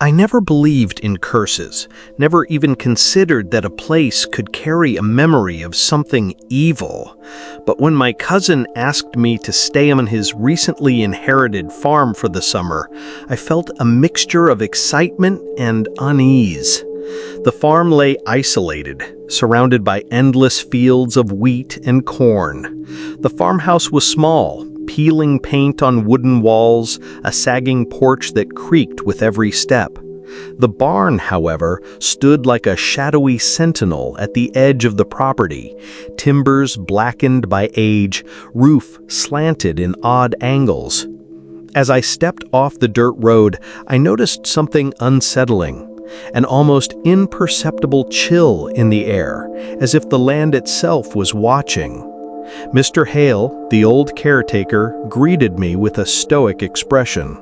I never believed in curses, never even considered that a place could carry a memory of something evil. But when my cousin asked me to stay on his recently inherited farm for the summer, I felt a mixture of excitement and unease. The farm lay isolated, surrounded by endless fields of wheat and corn. The farmhouse was small, peeling paint on wooden walls, a sagging porch that creaked with every step. The barn, however, stood like a shadowy sentinel at the edge of the property, timbers blackened by age, roof slanted in odd angles. As I stepped off the dirt road, I noticed something unsettling, an almost imperceptible chill in the air, as if the land itself was watching. Mr. Hale, the old caretaker, greeted me with a stoic expression.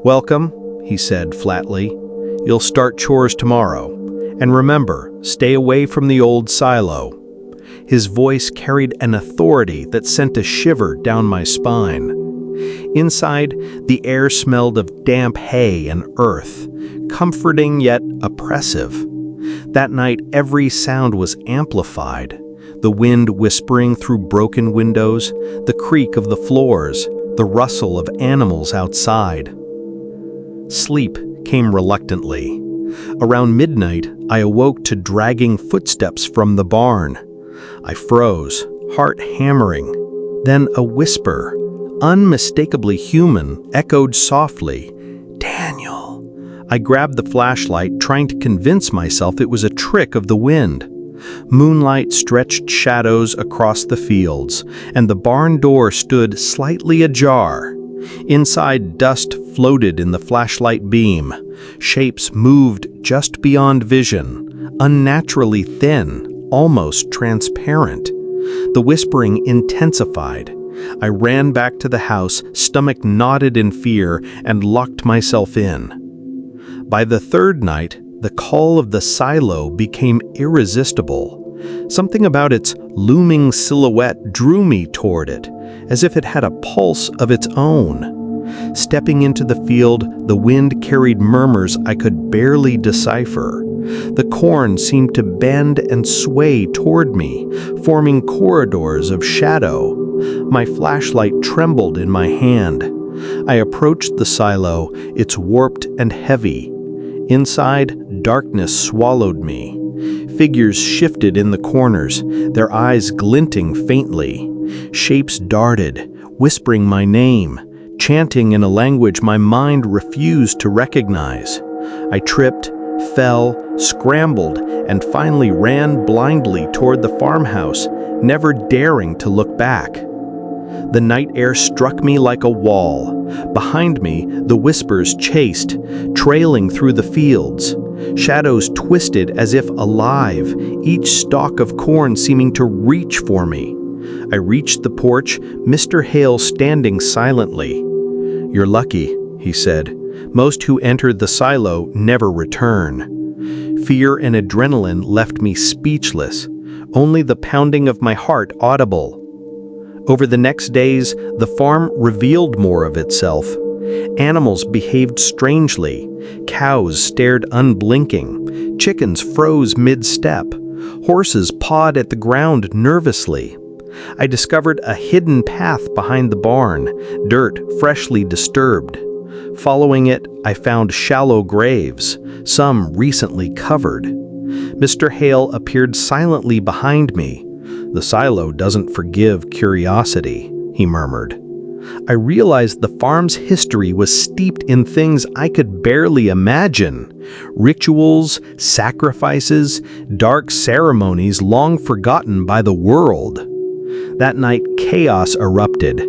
"Welcome," he said flatly. "You'll start chores tomorrow. And remember, stay away from the old silo." His voice carried an authority that sent a shiver down my spine. Inside, the air smelled of damp hay and earth, comforting yet oppressive. That night, every sound was amplified. The wind whispering through broken windows, the creak of the floors, the rustle of animals outside. Sleep came reluctantly. Around midnight, I awoke to dragging footsteps from the barn. I froze, heart hammering. Then a whisper, unmistakably human, echoed softly, "Daniel." I grabbed the flashlight, trying to convince myself it was a trick of the wind. Moonlight stretched shadows across the fields, and the barn door stood slightly ajar. Inside, dust floated in the flashlight beam. Shapes moved just beyond vision, unnaturally thin, almost transparent. The whispering intensified. I ran back to the house, stomach knotted in fear, and locked myself in. By the third night, the call of the silo became irresistible. Something about its looming silhouette drew me toward it, as if it had a pulse of its own. Stepping into the field, the wind carried murmurs I could barely decipher. The corn seemed to bend and sway toward me, forming corridors of shadow. My flashlight trembled in my hand. I approached the silo, its warped and heavy. Inside, darkness swallowed me. Figures shifted in the corners, their eyes glinting faintly. Shapes darted, whispering my name, chanting in a language my mind refused to recognize. I tripped, fell, scrambled, and finally ran blindly toward the farmhouse, never daring to look back. The night air struck me like a wall. Behind me, the whispers chased, trailing through the fields. Shadows twisted as if alive, each stalk of corn seeming to reach for me. I reached the porch, Mr. Hale standing silently. "You're lucky," he said. "Most who entered the silo never return." Fear and adrenaline left me speechless, only the pounding of my heart audible. Over the next days, the farm revealed more of itself. Animals behaved strangely. Cows stared unblinking. Chickens froze mid-step. Horses pawed at the ground nervously. I discovered a hidden path behind the barn, dirt freshly disturbed. Following it, I found shallow graves, some recently covered. Mr. Hale appeared silently behind me. "The silo doesn't forgive curiosity," he murmured. I realized the farm's history was steeped in things I could barely imagine. Rituals, sacrifices, dark ceremonies long forgotten by the world. That night, chaos erupted.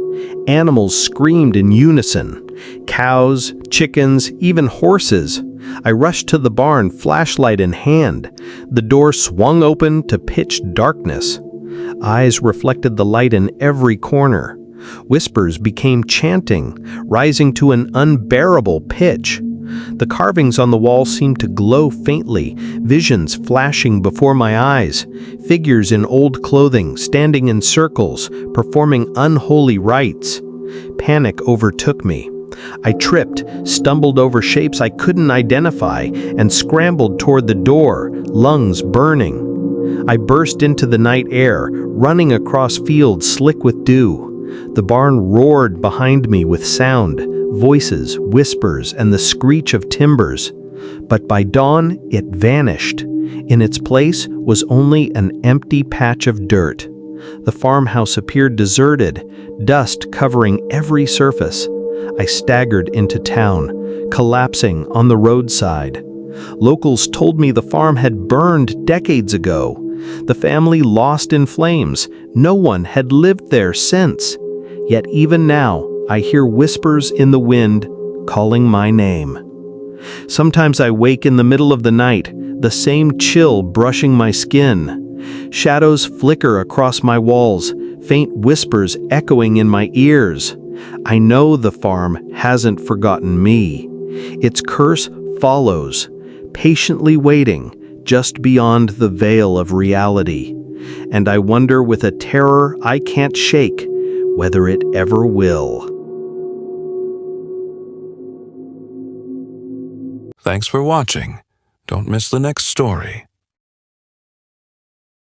Animals screamed in unison. Cows, chickens, even horses. I rushed to the barn, flashlight in hand. The door swung open to pitch darkness. Eyes reflected the light in every corner. Whispers became chanting, rising to an unbearable pitch. The carvings on the wall seemed to glow faintly, visions flashing before my eyes, figures in old clothing standing in circles, performing unholy rites. Panic overtook me. I tripped, stumbled over shapes I couldn't identify, and scrambled toward the door, lungs burning. I burst into the night air, running across fields slick with dew. The barn roared behind me with sound, voices, whispers, and the screech of timbers. But by dawn, it vanished. In its place was only an empty patch of dirt. The farmhouse appeared deserted, dust covering every surface. I staggered into town, collapsing on the roadside. Locals told me the farm had burned decades ago. The family lost in flames. No one had lived there since. Yet even now, I hear whispers in the wind calling my name. Sometimes I wake in the middle of the night, the same chill brushing my skin. Shadows flicker across my walls, faint whispers echoing in my ears. I know the farm hasn't forgotten me. Its curse follows, patiently waiting just beyond the veil of reality. And I wonder with a terror I can't shake whether it ever will. Thanks for watching. Don't miss the next story.